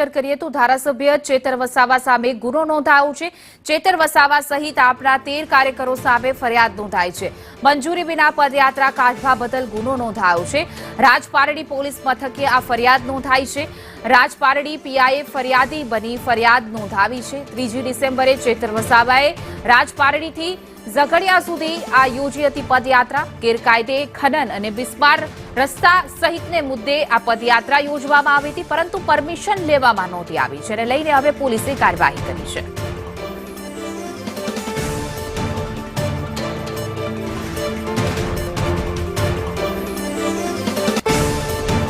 કરીએ તો ધારાસભ્ય ચેતર વસાવા સામે ગુનો નોંધાયો છે। ચેતર વસાવા સહિત આપના 13 કાર્યકરો સામે ફરિયાદ નોંધાઈ છે। મંજૂરી વિના પદયાત્રા કાઢવા બદલ ગુનો નોંધાયો છે। રાજપારડી પોલીસ મથકે આ ફરિયાદ નોંધાઈ છે। રાજપારડી પીઆઈએ ફરિયાદી બની ફરિયાદ નોંધાવી છે। 3 ડિસેમ્બરે ચેતર વસાવાએ રાજપારડીથી ઝઘડિયા સુધી આ યોજી હતી પદયાત્રા। ગેરકાયદે ખનન અને બિસ્માર રસ્તા સહિતને મુદ્દે આ પદયાત્રા યોજવામાં આવી હતી, પરંતુ પરમિશન લેવામાં નહોતી આવી, જેને લઈને હવે પોલીસે કાર્યવાહી કરી છે।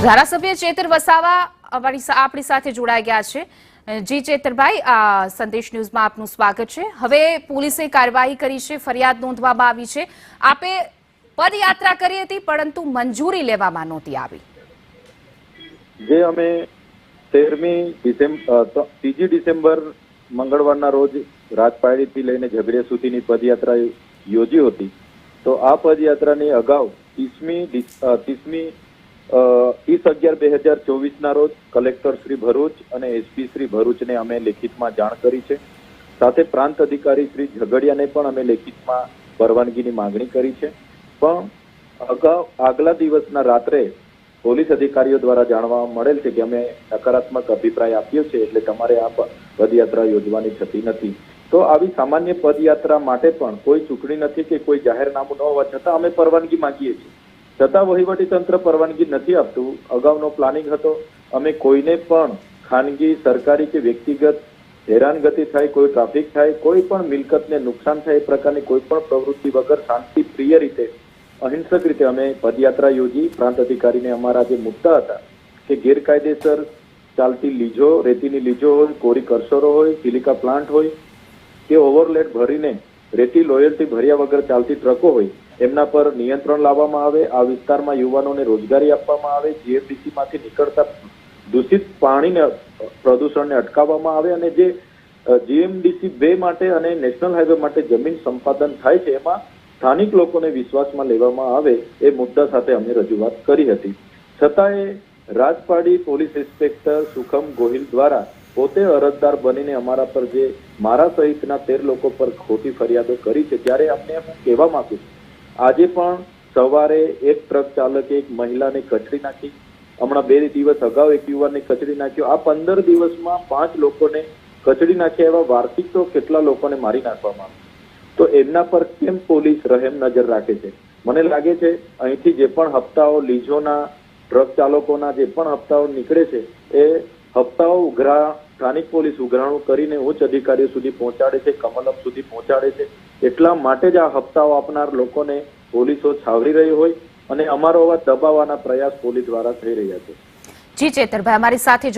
ધારાસભ્ય ચેતર વસાવા આપણી સાથે જોડાઈ ગયા છે। જી ચેતરભાઈ, સંદેશ ન્યૂઝમાં આપનું સ્વાગત છે। હવે પોલીસે કાર્યવાહી કરી છે, ફરિયાદ નોંધવામાં આવી છે। આપે પદયાત્રા કરી હતી, પરંતુ મંજૂરી લેવામાં નહોતી આવી। જે અમે 3 ડિસેમ્બર મંગળવારના રોજ રાજપારડીથી લઈને ઝઘડિયા સુધીની પદયાત્રા યોજી હતી, તો આ પદયાત્રાની અગાઉ 30/11/2024 રોજ કલેક્ટર શ્રી ભરૂચ અને એસપી શ્રી ભરૂચને અમે લેખિતમાં જાણ કરી છે। સાથે પ્રાંત અધિકારી શ્રી ઝઘડિયાને પણ અમે લેખિતમાં પરવાનગીની માંગણી કરી છે। પણ આગલા દિવસના રાત્રે પોલીસ અધિકારીઓ દ્વારા જાણવા મળેલ છે કે અમે નકારાત્મક અભિપ્રાય આપ્યો છે, એટલે તમારે આ પદયાત્રા યોજવાની થતી નથી। તો આવી સામાન્ય પદયાત્રા માટે પણ કોઈ ચૂકણી નથી કે કોઈ જાહેરનામું ન હોવા છતાં અમે પરવાનગી માંગીએ છીએ, છતાં વહીવટીતંત્ર પરવાનગી નથી આપતું। અગાઉનો પ્લાનિંગ હતો, અમે કોઈને પણ ખાનગી, સરકારી કે વ્યક્તિગત હેરાનગતિ થાય, કોઈ ટ્રાફિક થાય, કોઈ પણ મિલકતને નુકસાન થાય એ પ્રકારની કોઈ પણ પ્રવૃત્તિ વગર શાંતિપ્રિય રીતે, અહિંસક રીતે અમે પદયાત્રા યોજી। પ્રાંત અધિકારીને અમારા જે મુદ્દા હતા કે ગેરકાયદેસર ચાલતી લીજો, રેતીની લીજો હોય, કોરી કરસરો હોય, સિલિકા પ્લાન્ટ હોય કે ઓવરલેડ ભરીને રેતી લોયલ્ટી ભર્યા વગર ચાલતી ટ્રકો હોય, એમના પર નિયંત્રણ લાવવામાં આવે। આ વિસ્તારમાં યુવાનોને રોજગારી આપવામાં આવે। જીએમડીસી માંથી નીકળતા દૂષિત પાણીને, પ્રદૂષણને અટકાવવામાં આવે અને જે જીએમડીસી 2 માટે અને નેશનલ હાઈવે માટે જમીન સંપાદન થાય છે, એમાં સ્થાનિક લોકોને વિશ્વાસમાં લેવામાં આવે, એ મુદ્દા સાથે અમે રજૂઆત કરી હતી। છતાંય રાજપારડી પોલીસ ઇન્સ્પેક્ટર સુખમ ગોહિલ દ્વારા પોતે અરજદાર બનીને અમારા પર જે મારા સહિતના 13 લોકો પર ખોટી ફરિયાદો કરી છે, ત્યારે અમને હું કહેવા માંગુ છું, આજે પણ સવારે એક ટ્રક ચાલકે એક મહિલાને કચડી નાખી, હમણાં 2 દિવસ અગાઉ એક યુવાનને કચડી નાખ્યો। આ 15 દિવસમાં 5 લોકોને કચડી નાખ્યા, એવા વાર્ષિક તો કેટલા લોકોને મારી નાખવામાં આવે, તો એમના પર કેમ પોલીસ રહેમ નજર રાખે છે? મને લાગે છે અહીંથી જે પણ હપ્તાઓ, લીઝોના, ટ્રક ચાલકોના જે પણ હપ્તાઓ નીકળે છે, એ હપ્તાઓ સ્થાનિક પોલીસ ઉઘરાણું કરીને ઉચ્ચ અધિકારીઓ સુધી પહોંચાડે છે, કમલમ સુધી પહોંચાડે છે। એટલા માટે જ આ હપ્તાઓ આપનાર લોકોને પોલીસો છાવરી રહી હોય અને અમારો અવાજ દબાવવાના પ્રયાસ પોલીસ દ્વારા થઈ રહ્યા છે। જી ચેતરભાઈ, અમારી સાથે